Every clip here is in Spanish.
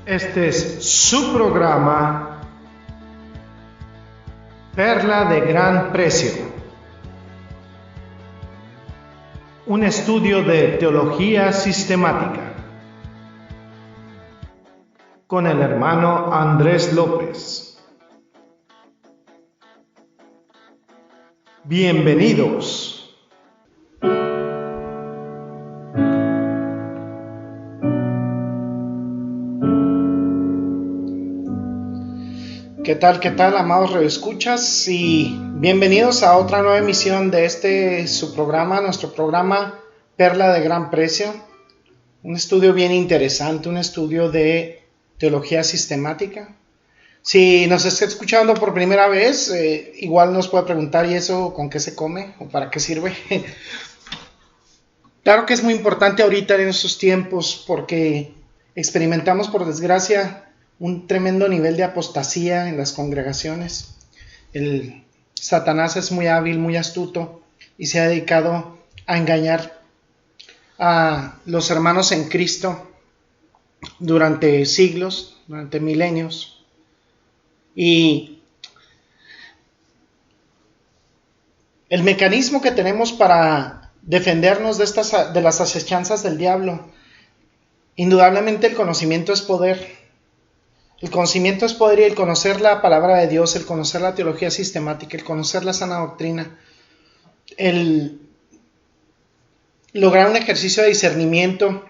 Este es su programa Perla de Gran Precio, un estudio de teología sistemática, con el hermano Andrés López. Bienvenidos. ¿Qué tal, amados radioescuchas? Y bienvenidos a otra nueva emisión de su programa, nuestro programa Perla de Gran Precio. Un estudio bien interesante, un estudio de teología sistemática. Si nos está escuchando por primera vez, igual nos puede preguntar, ¿y eso con qué se come o para qué sirve? Claro que es muy importante ahorita en estos tiempos porque experimentamos, por desgracia, un tremendo nivel de apostasía en las congregaciones. El Satanás es muy hábil, muy astuto y se ha dedicado a engañar a los hermanos en Cristo durante siglos, durante milenios. Y el mecanismo que tenemos para defendernos de las acechanzas del diablo, indudablemente el conocimiento es poder. El conocimiento es poder, y el conocer la palabra de Dios, el conocer la teología sistemática, el conocer la sana doctrina, el lograr un ejercicio de discernimiento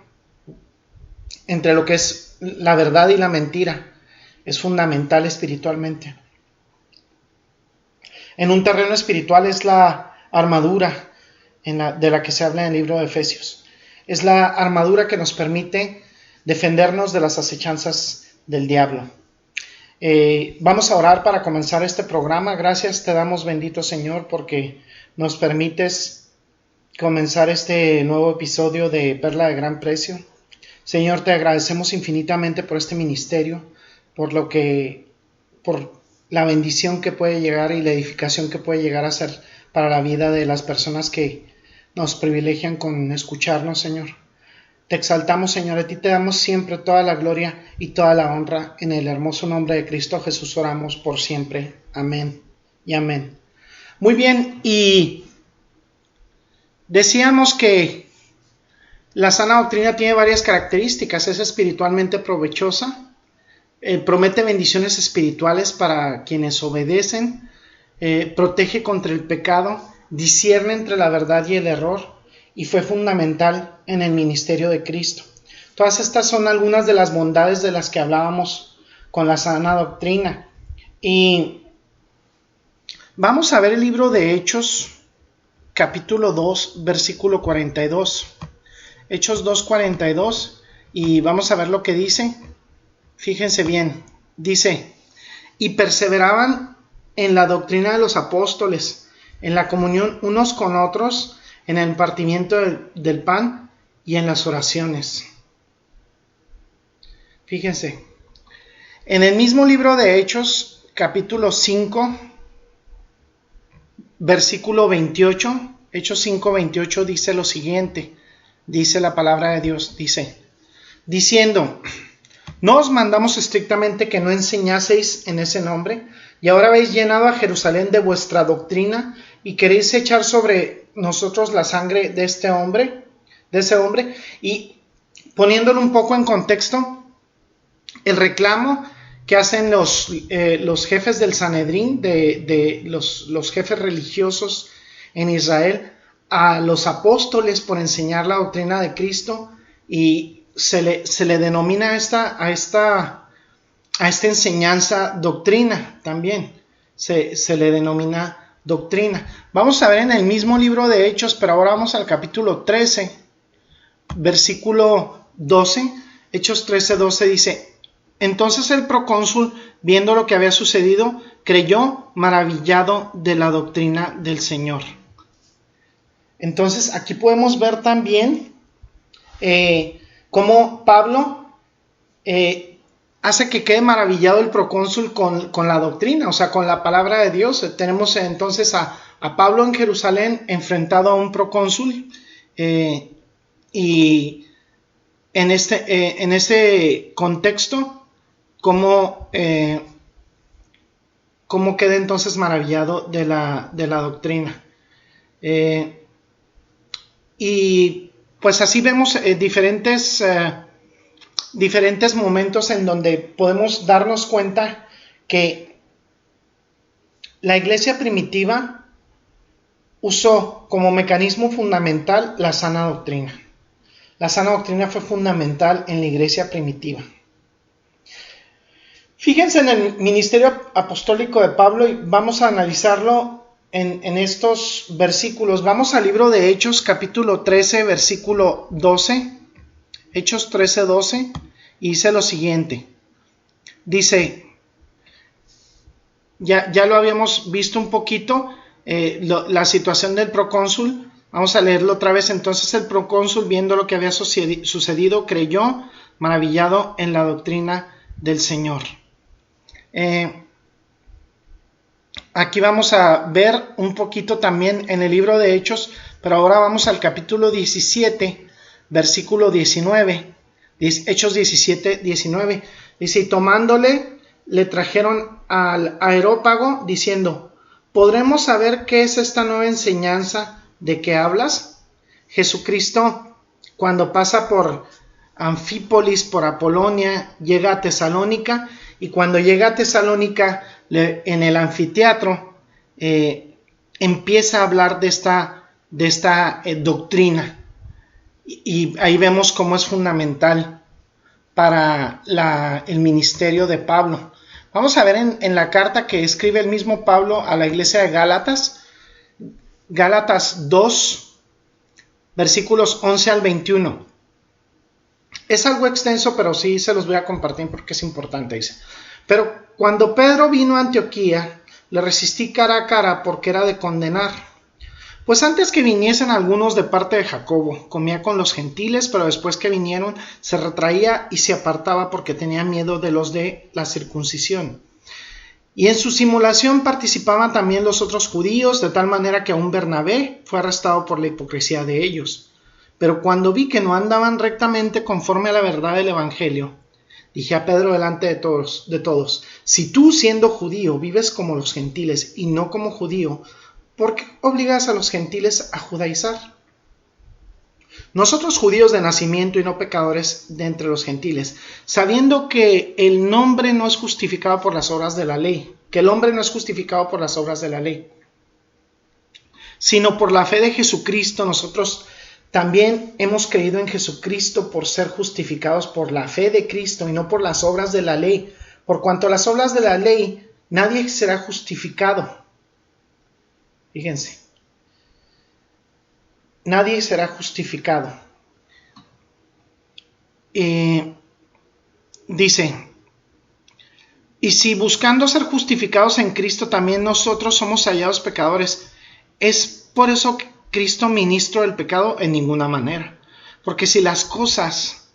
entre lo que es la verdad y la mentira es fundamental espiritualmente. En un terreno espiritual es la armadura de la que se habla en el libro de Efesios. Es la armadura que nos permite defendernos de las acechanzas del diablo. Vamos a orar para comenzar este programa. Gracias te damos, bendito Señor, porque nos permites comenzar este nuevo episodio de Perla de Gran Precio. Señor, te agradecemos infinitamente por este ministerio, por la bendición que puede llegar y la edificación que puede llegar a ser para la vida de las personas que nos privilegian con escucharnos, Señor. Te exaltamos, Señor, a ti te damos siempre toda la gloria y toda la honra. En el hermoso nombre de Cristo Jesús oramos por siempre. Amén y amén. Muy bien, y decíamos que la sana doctrina tiene varias características. Es espiritualmente provechosa, promete bendiciones espirituales para quienes obedecen, protege contra el pecado, discierne entre la verdad y el error, y fue fundamental en el ministerio de Cristo. Todas estas son algunas de las bondades de las que hablábamos con la sana doctrina. Y vamos a ver el libro de Hechos, capítulo 2, versículo 42. Hechos 2:42, y vamos a ver lo que dice. Fíjense bien, dice: y perseveraban en la doctrina de los apóstoles, en la comunión unos con otros, en el partimiento del pan y en las oraciones. Fíjense, en el mismo libro de Hechos, capítulo 5, versículo 28, Hechos 5:28 dice lo siguiente, dice la palabra de Dios, diciendo: no os mandamos estrictamente que no enseñaseis en ese nombre, y ahora habéis llenado a Jerusalén de vuestra doctrina, y queréis echar sobre nosotros la sangre de ese hombre. Y poniéndolo un poco en contexto, el reclamo que hacen los jefes del Sanedrín, de los jefes religiosos en Israel, a los apóstoles por enseñar la doctrina de Cristo, y se le denomina a esta enseñanza doctrina también, se le denomina doctrina. Vamos a ver en el mismo libro de Hechos, pero ahora vamos al capítulo 13, versículo 12. Hechos 13:12 dice: entonces el procónsul, viendo lo que había sucedido, creyó, maravillado de la doctrina del Señor. Entonces aquí podemos ver también cómo Pablo hace que quede maravillado el procónsul con la doctrina, o sea, con la palabra de Dios. Tenemos entonces a Pablo en Jerusalén enfrentado a un procónsul, y en este contexto cómo queda entonces maravillado de la doctrina. Y pues así vemos diferentes momentos en donde podemos darnos cuenta que la iglesia primitiva usó como mecanismo fundamental la sana doctrina. La sana doctrina fue fundamental en la iglesia primitiva. Fíjense en el ministerio apostólico de Pablo y vamos a analizarlo en estos versículos. Vamos al libro de Hechos, capítulo 13, versículo 12. Hechos 13, 12, y dice lo siguiente. Dice, ya lo habíamos visto un poquito, la situación del procónsul. Vamos a leerlo otra vez. Entonces el procónsul, viendo lo que había sucedido, creyó, maravillado en la doctrina del Señor. Aquí vamos a ver un poquito también en el libro de Hechos, pero ahora vamos al capítulo 17, versículo 19. Hechos 17, 19. Dice, y tomándole, le trajeron al Areópago, diciendo, ¿podremos saber qué es esta nueva enseñanza de que hablas? Jesucristo, cuando pasa por Anfípolis, por Apolonia, llega a Tesalónica, y cuando llega a Tesalónica, en el anfiteatro, empieza a hablar de esta doctrina, y ahí vemos cómo es fundamental para el ministerio de Pablo. Vamos a ver en la carta que escribe el mismo Pablo a la iglesia de Gálatas, Gálatas 2, versículos 11 al 21. Es algo extenso, pero sí se los voy a compartir porque es importante. Dice, pero cuando Pedro vino a Antioquía, le resistí cara a cara porque era de condenar. Pues antes que viniesen algunos de parte de Jacobo, comía con los gentiles, pero después que vinieron, se retraía y se apartaba porque tenía miedo de los de la circuncisión. Y en su simulación participaban también los otros judíos, de tal manera que aún Bernabé fue arrestado por la hipocresía de ellos. Pero cuando vi que no andaban rectamente conforme a la verdad del evangelio, dije a Pedro delante de todos, si tú siendo judío vives como los gentiles y no como judío, ¿por qué obligas a los gentiles a judaizar? Nosotros judíos de nacimiento y no pecadores de entre los gentiles, sabiendo que el hombre no es justificado por las obras de la ley, sino por la fe de Jesucristo. Nosotros también hemos creído en Jesucristo por ser justificados por la fe de Cristo y no por las obras de la ley. Por cuanto a las obras de la ley, nadie será justificado. Fíjense. Nadie será justificado. Dice, y si buscando ser justificados en Cristo también nosotros somos hallados pecadores, ¿es por eso que Cristo ministro del pecado? En ninguna manera. Porque si las cosas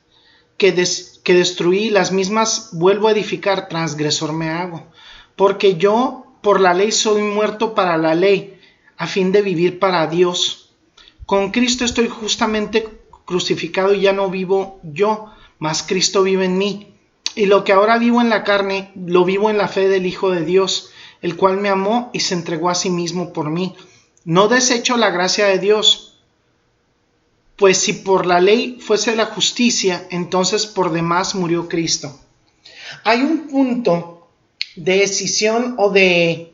que destruí, las mismas vuelvo a edificar, transgresor me hago. Porque yo por la ley soy muerto para la ley, a fin de vivir para Dios. Con Cristo estoy justamente crucificado y ya no vivo yo, mas Cristo vive en mí. Y lo que ahora vivo en la carne, lo vivo en la fe del Hijo de Dios, el cual me amó y se entregó a sí mismo por mí. No desecho la gracia de Dios, pues si por la ley fuese la justicia, entonces por demás murió Cristo. Hay un punto de decisión o de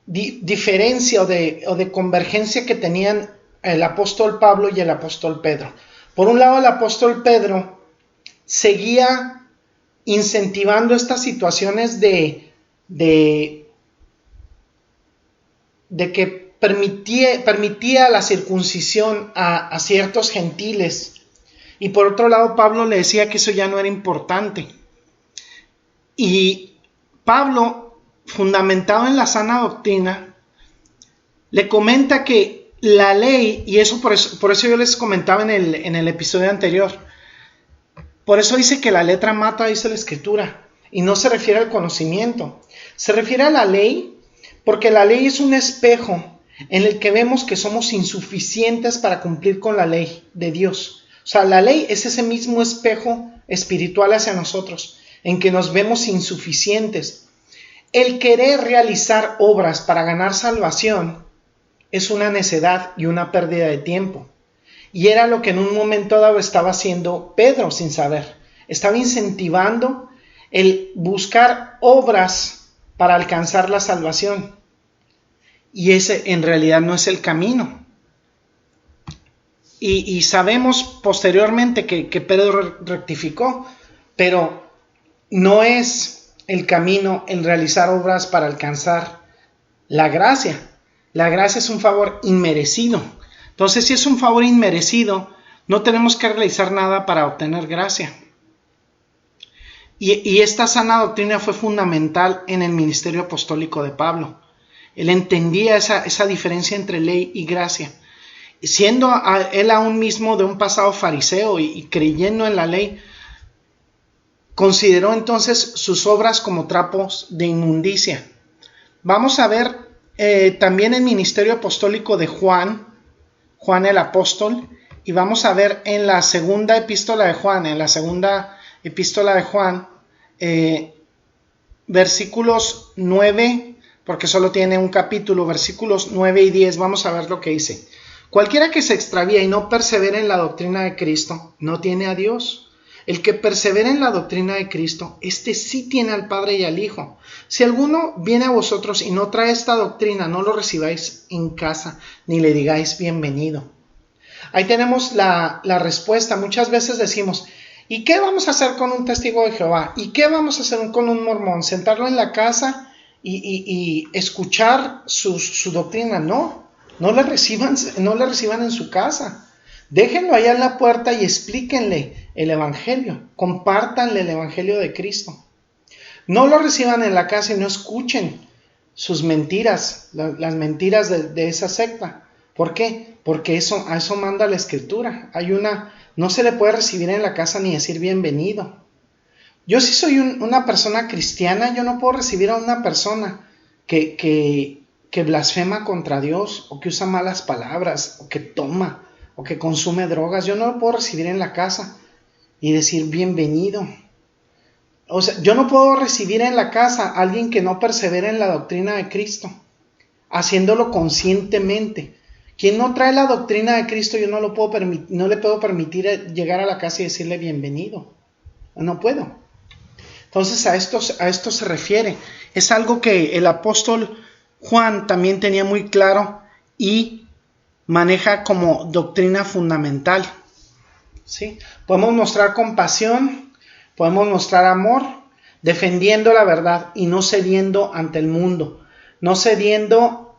diferencia o de convergencia que tenían el apóstol Pablo y el apóstol Pedro. Por un lado, el apóstol Pedro seguía incentivando estas situaciones de que permitía la circuncisión a ciertos gentiles, y por otro lado Pablo le decía que eso ya no era importante. Y Pablo, fundamentado en la sana doctrina, le comenta que la ley, y eso por eso yo les comentaba en el episodio anterior, por eso dice que la letra mata, dice la escritura, y no se refiere al conocimiento, se refiere a la ley, porque la ley es un espejo en el que vemos que somos insuficientes para cumplir con la ley de Dios. O sea, la ley es ese mismo espejo espiritual hacia nosotros, en que nos vemos insuficientes. El querer realizar obras para ganar salvación es una necedad y una pérdida de tiempo. Y era lo que en un momento dado estaba haciendo Pedro sin saber. Estaba incentivando el buscar obras para alcanzar la salvación. Y ese en realidad no es el camino. Y sabemos posteriormente que Pedro rectificó, pero no es el camino en realizar obras para alcanzar la gracia. La gracia es un favor inmerecido. Entonces, si es un favor inmerecido, no tenemos que realizar nada para obtener gracia. Y esta sana doctrina fue fundamental en el ministerio apostólico de Pablo. Él entendía esa diferencia entre ley y gracia. Siendo él aún mismo de un pasado fariseo y creyendo en la ley, consideró entonces sus obras como trapos de inmundicia. Vamos a ver también el ministerio apostólico de Juan el apóstol, y vamos a ver en la segunda epístola de Juan, versículos 9, porque solo tiene un capítulo, versículos 9 y 10, vamos a ver lo que dice. Cualquiera que se extravía y no persevera en la doctrina de Cristo, no tiene a Dios. El que persevera en la doctrina de Cristo, este sí tiene al Padre y al Hijo. Si alguno viene a vosotros y no trae esta doctrina, no lo recibáis en casa, ni le digáis bienvenido. Ahí tenemos la respuesta. Muchas veces decimos, ¿y qué vamos a hacer con un testigo de Jehová? ¿Y qué vamos a hacer con un mormón? ¿Sentarlo en la casa y escuchar su doctrina? No le reciban en su casa. Déjenlo allá en la puerta y explíquenle el evangelio. Compártanle el evangelio de Cristo. No lo reciban en la casa y no escuchen sus mentiras, las mentiras de esa secta. ¿Por qué? Porque a eso manda la Escritura. No se le puede recibir en la casa ni decir bienvenido. Yo sí soy una persona cristiana, yo no puedo recibir a una persona que blasfema contra Dios, o que usa malas palabras, o que toma, o que consume drogas. Yo no lo puedo recibir en la casa y decir bienvenido. O sea, yo no puedo recibir en la casa a alguien que no persevera en la doctrina de Cristo, haciéndolo conscientemente. Quien no trae la doctrina de Cristo, yo no le puedo permitir llegar a la casa y decirle bienvenido. No puedo. Entonces a esto se refiere. Es algo que el apóstol Juan también tenía muy claro y maneja como doctrina fundamental. ¿Sí? Podemos mostrar compasión, podemos mostrar amor, defendiendo la verdad y no cediendo ante el mundo, no cediendo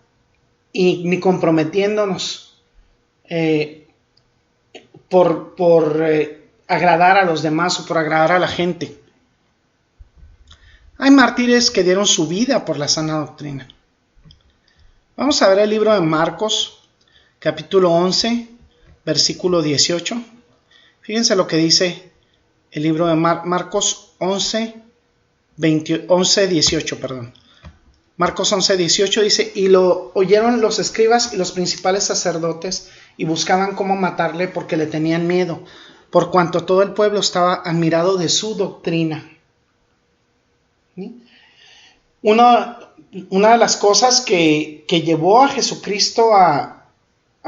ni comprometiéndonos por agradar a los demás o por agradar a la gente. Hay mártires que dieron su vida por la sana doctrina. Vamos a ver el libro de Marcos, capítulo 11, versículo 18. Fíjense lo que dice el libro de Marcos 18. Marcos 11, 18 dice, y lo oyeron los escribas y los principales sacerdotes y buscaban cómo matarle porque le tenían miedo, por cuanto todo el pueblo estaba admirado de su doctrina. ¿Sí? Una de las cosas que llevó a Jesucristo a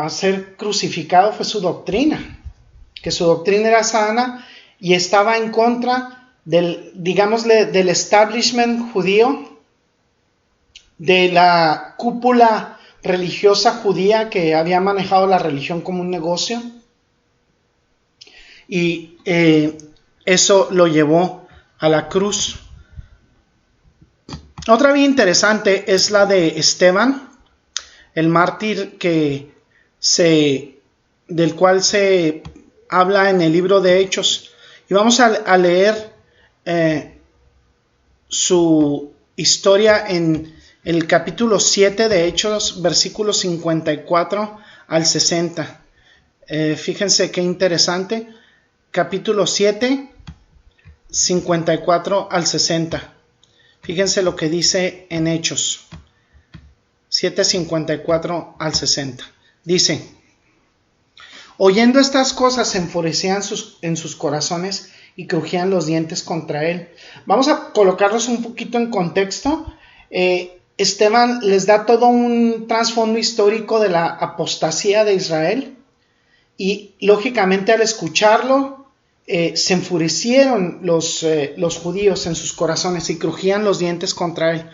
ser crucificado fue su doctrina, que su doctrina era sana y estaba en contra del establishment judío, de la cúpula religiosa judía que había manejado la religión como un negocio, y eso lo llevó a la cruz. Otra vida interesante es la de Esteban, el mártir del cual se habla en el libro de Hechos. Y vamos a leer su historia en el capítulo 7 de Hechos, versículos 54 al 60. Fíjense qué interesante. Capítulo 7, 54 al 60. Fíjense lo que dice en Hechos 7:54 al 60. Dice, oyendo estas cosas se enfurecían en sus corazones y crujían los dientes contra él. Vamos a colocarlos un poquito en contexto. Esteban les da todo un trasfondo histórico de la apostasía de Israel y lógicamente al escucharlo se enfurecieron los judíos en sus corazones y crujían los dientes contra él.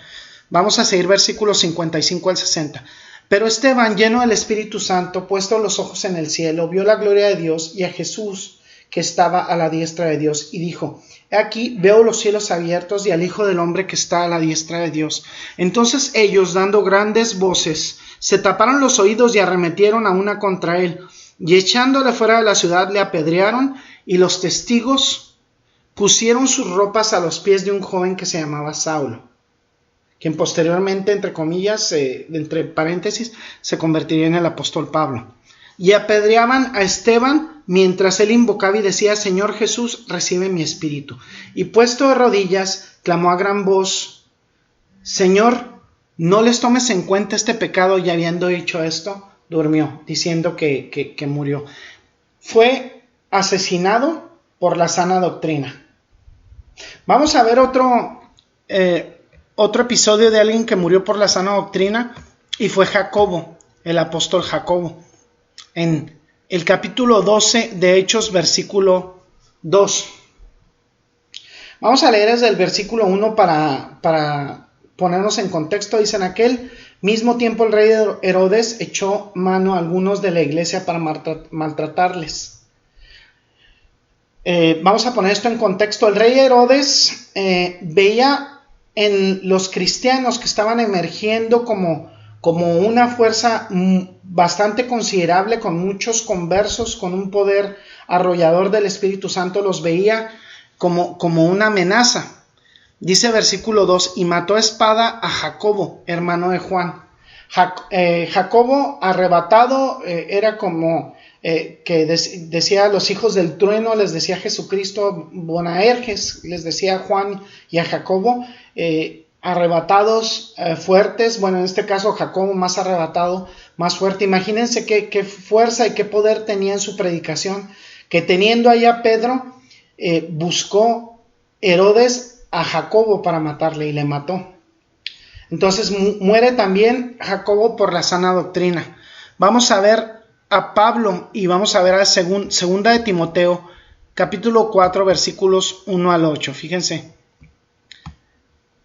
Vamos a seguir versículos 55 al 60. Pero Esteban, lleno del Espíritu Santo, puesto los ojos en el cielo, vio la gloria de Dios y a Jesús que estaba a la diestra de Dios, y dijo: He aquí, veo los cielos abiertos y al Hijo del Hombre que está a la diestra de Dios. Entonces ellos, dando grandes voces, se taparon los oídos y arremetieron a una contra él, y echándole fuera de la ciudad le apedrearon, y los testigos pusieron sus ropas a los pies de un joven que se llamaba Saulo, quien posteriormente, entre comillas, entre paréntesis, se convertiría en el apóstol Pablo. Y apedreaban a Esteban mientras él invocaba y decía: Señor Jesús, recibe mi espíritu. Y puesto de rodillas, clamó a gran voz: Señor, no les tomes en cuenta este pecado. Y habiendo dicho esto, durmió, diciendo que murió. Fue asesinado por la sana doctrina. Vamos a ver otro episodio de alguien que murió por la sana doctrina, y fue Jacobo, el apóstol Jacobo. En el capítulo 12 de Hechos, versículo 2. Vamos a leer desde el versículo 1 para ponernos en contexto. Dice: en aquel mismo tiempo el rey Herodes echó mano a algunos de la iglesia para maltratarles. Vamos a poner esto en contexto. El rey Herodes veía en los cristianos que estaban emergiendo como una fuerza bastante considerable, con muchos conversos, con un poder arrollador del Espíritu Santo, los veía como una amenaza. Dice versículo 2: y mató a espada a Jacobo, hermano de Juan. Jacobo, arrebatado, era como que decía a los hijos del trueno, les decía Jesucristo, Boanerges, les decía a Juan y a Jacobo, arrebatados, fuertes. Bueno, en este caso Jacobo más arrebatado, más fuerte. Imagínense qué fuerza y qué poder tenía en su predicación, que teniendo allá a Pedro, buscó Herodes a Jacobo para matarle, y le mató. Entonces muere también Jacobo por la sana doctrina. Vamos a ver a Pablo y vamos a ver a segunda de Timoteo, capítulo 4, versículos 1 al 8. Fíjense.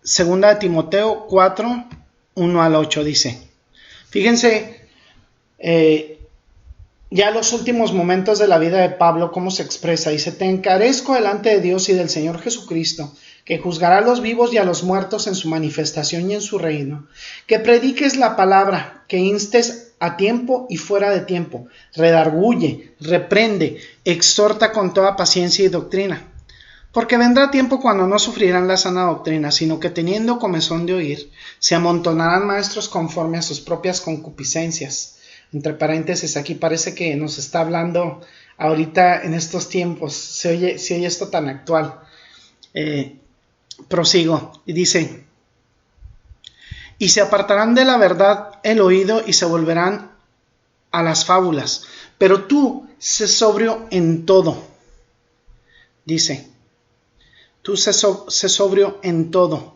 Segunda de Timoteo 4, 1 al 8 dice. Fíjense, ya los últimos momentos de la vida de Pablo, cómo se expresa. Dice: te encarezco delante de Dios y del Señor Jesucristo, que juzgará a los vivos y a los muertos en su manifestación y en su reino, que prediques la palabra, que instes a tiempo y fuera de tiempo, redarguye, reprende, exhorta con toda paciencia y doctrina. Porque vendrá tiempo cuando no sufrirán la sana doctrina, sino que teniendo comezón de oír, se amontonarán maestros conforme a sus propias concupiscencias. Entre paréntesis, aquí parece que nos está hablando ahorita en estos tiempos. Se oye esto tan actual. Prosigo y dice: y se apartarán de la verdad el oído y se volverán a las fábulas. Pero tú sé sobrio en todo. Dice: tú sé sobrio en todo.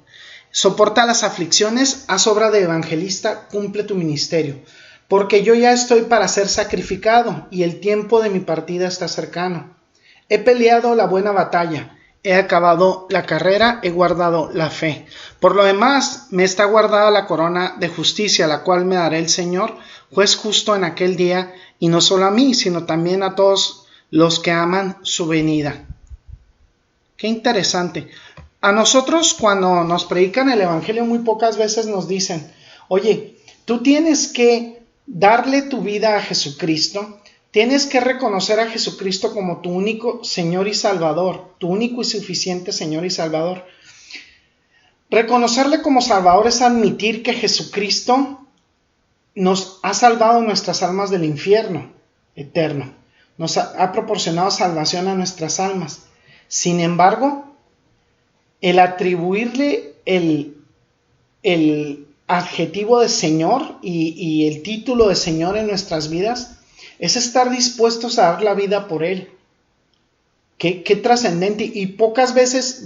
Soporta las aflicciones, haz obra de evangelista, cumple tu ministerio. Porque yo ya estoy para ser sacrificado, y el tiempo de mi partida está cercano. He peleado la buena batalla, he acabado la carrera, he guardado la fe. Por lo demás, me está guardada la corona de justicia, la cual me dará el Señor, juez justo en aquel día, y no solo a mí, sino también a todos los que aman su venida. Qué interesante. A nosotros, cuando nos predican el evangelio, muy pocas veces nos dicen: oye, tú tienes que darle tu vida a Jesucristo, tienes que reconocer a Jesucristo como tu único Señor y Salvador, tu único y suficiente Señor y Salvador. Reconocerle como Salvador es admitir que Jesucristo nos ha salvado nuestras almas del infierno eterno, nos ha proporcionado salvación a nuestras almas. Sin embargo, el atribuirle el adjetivo de Señor y el título de Señor en nuestras vidas es estar dispuestos a dar la vida por Él. Qué trascendente. Y pocas veces,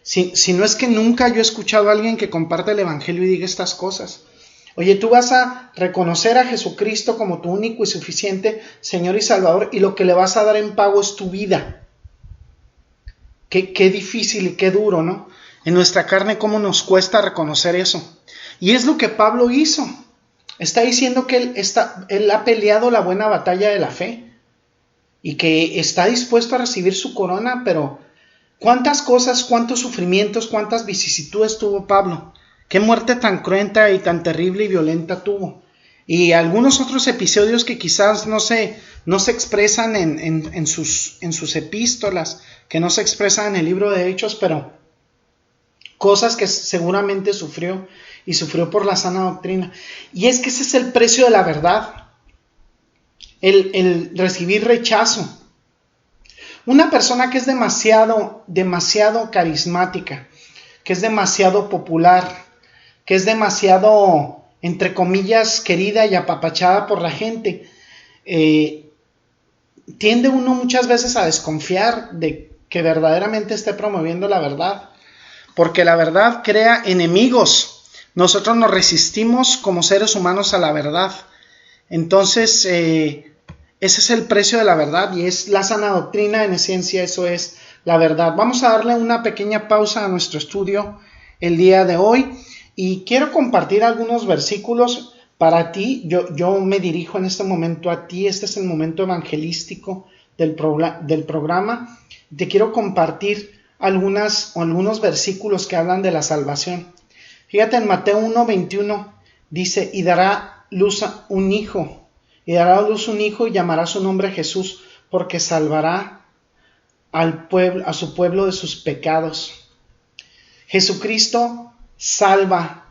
si no es que nunca, yo he escuchado a alguien que comparte el evangelio y diga estas cosas. Oye, tú vas a reconocer a Jesucristo como tu único y suficiente Señor y Salvador, y lo que le vas a dar en pago es tu vida. Qué difícil y qué duro, ¿no? En nuestra carne, cómo nos cuesta reconocer eso. Y es lo que Pablo hizo. Está diciendo que él ha peleado la buena batalla de la fe y que está dispuesto a recibir su corona, pero ¿cuántas cosas, cuántos sufrimientos, cuántas vicisitudes tuvo Pablo? Qué muerte tan cruenta y tan terrible y violenta tuvo. Y algunos otros episodios que quizás no se expresan en sus epístolas, que no se expresan en el libro de Hechos, pero cosas que seguramente sufrió, y sufrió por la sana doctrina. Y es que ese es el precio de la verdad, el recibir rechazo. Una persona que es demasiado carismática, que es demasiado popular, que es demasiado, entre comillas, querida y apapachada por la gente, tiende uno muchas veces a desconfiar de que verdaderamente esté promoviendo la verdad, porque la verdad crea enemigos. Nosotros nos resistimos como seres humanos a la verdad. Entonces, ese es el precio de la verdad, y es la sana doctrina. En esencia, eso es la verdad. Vamos a darle una pequeña pausa a nuestro estudio el día de hoy, y quiero compartir algunos versículos para ti. Yo me dirijo en este momento a ti. Este es el momento evangelístico del programa. Te quiero compartir algunos versículos que hablan de la salvación. Fíjate, en Mateo 1:21 dice: y dará luz un hijo, y llamará su nombre Jesús, porque salvará a su pueblo de sus pecados. Jesucristo salva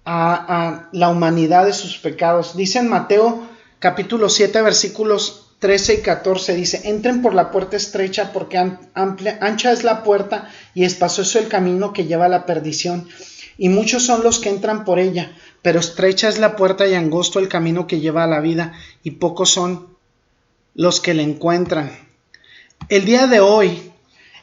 a la humanidad de sus pecados. Dice en Mateo capítulo 7 versículos 13 y 14, dice: entren por la puerta estrecha, porque ancha es la puerta y espacioso el camino que lleva a la perdición, y muchos son los que entran por ella, pero estrecha es la puerta y angosto el camino que lleva a la vida, y pocos son los que la encuentran. El día de hoy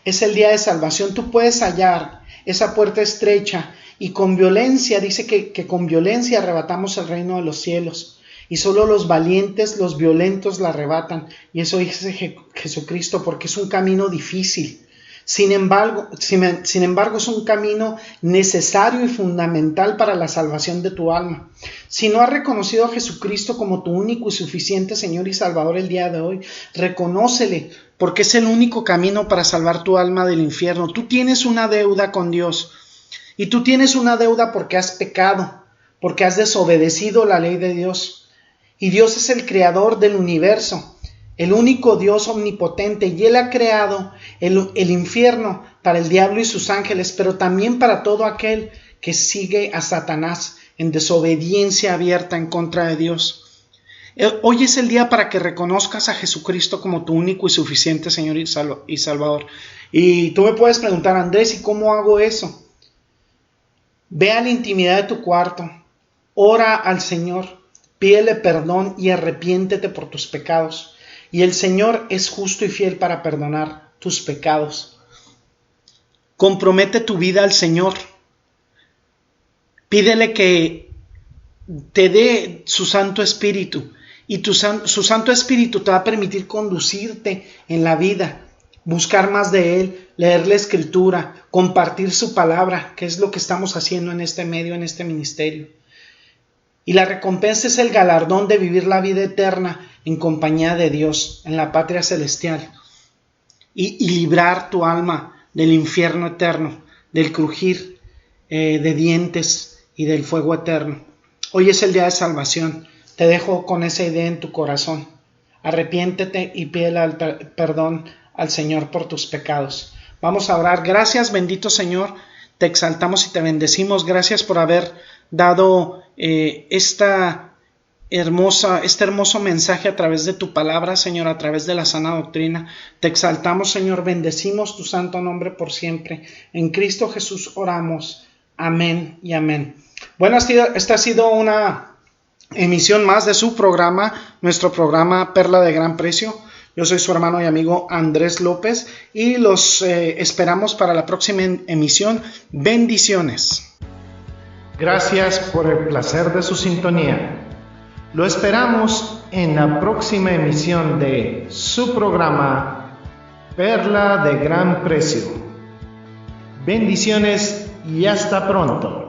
es el día de salvación. Tú puedes hallar esa puerta estrecha, y con violencia, dice que con violencia arrebatamos el reino de los cielos, y solo los valientes, los violentos la arrebatan, y eso dice Jesucristo, porque es un camino difícil. Sin embargo, es un camino necesario y fundamental para la salvación de tu alma. Si no has reconocido a Jesucristo como tu único y suficiente Señor y Salvador el día de hoy, reconócele, porque es el único camino para salvar tu alma del infierno. Tú tienes una deuda con Dios, y tú tienes una deuda porque has pecado, porque has desobedecido la ley de Dios. Y Dios es el creador del universo, el único Dios omnipotente, y Él ha creado el infierno para el diablo y sus ángeles, pero también para todo aquel que sigue a Satanás en desobediencia abierta en contra de Dios. Hoy es el día para que reconozcas a Jesucristo como tu único y suficiente Señor y Salvador. Y tú me puedes preguntar: Andrés, ¿y cómo hago eso? Ve a la intimidad de tu cuarto, ora al Señor, pídele perdón y arrepiéntete por tus pecados, y el Señor es justo y fiel para perdonar tus pecados. Compromete tu vida al Señor, pídele que te dé su Santo Espíritu, y su Santo Espíritu te va a permitir conducirte en la vida, buscar más de Él, leer la Escritura, compartir su palabra, que es lo que estamos haciendo en este medio, en este ministerio. Y la recompensa es el galardón de vivir la vida eterna en compañía de Dios, en la patria celestial, y librar tu alma del infierno eterno, del crujir de dientes y del fuego eterno. Hoy es el día de salvación. Te dejo con esa idea en tu corazón. Arrepiéntete y pídele perdón al Señor por tus pecados. Vamos a orar. Gracias, bendito Señor, te exaltamos y te bendecimos. Gracias por haber dado este hermoso mensaje a través de tu palabra, Señor, a través de la sana doctrina. Te exaltamos, Señor, bendecimos tu santo nombre por siempre. En Cristo Jesús oramos. Amén y amén. Bueno, esta ha sido una emisión más de su programa, nuestro programa Perla de Gran Precio. Yo soy su hermano y amigo Andrés López y los esperamos para la próxima emisión. Bendiciones. Gracias por el placer de su sintonía. Lo esperamos en la próxima emisión de su programa Perla de Gran Precio. Bendiciones y hasta pronto.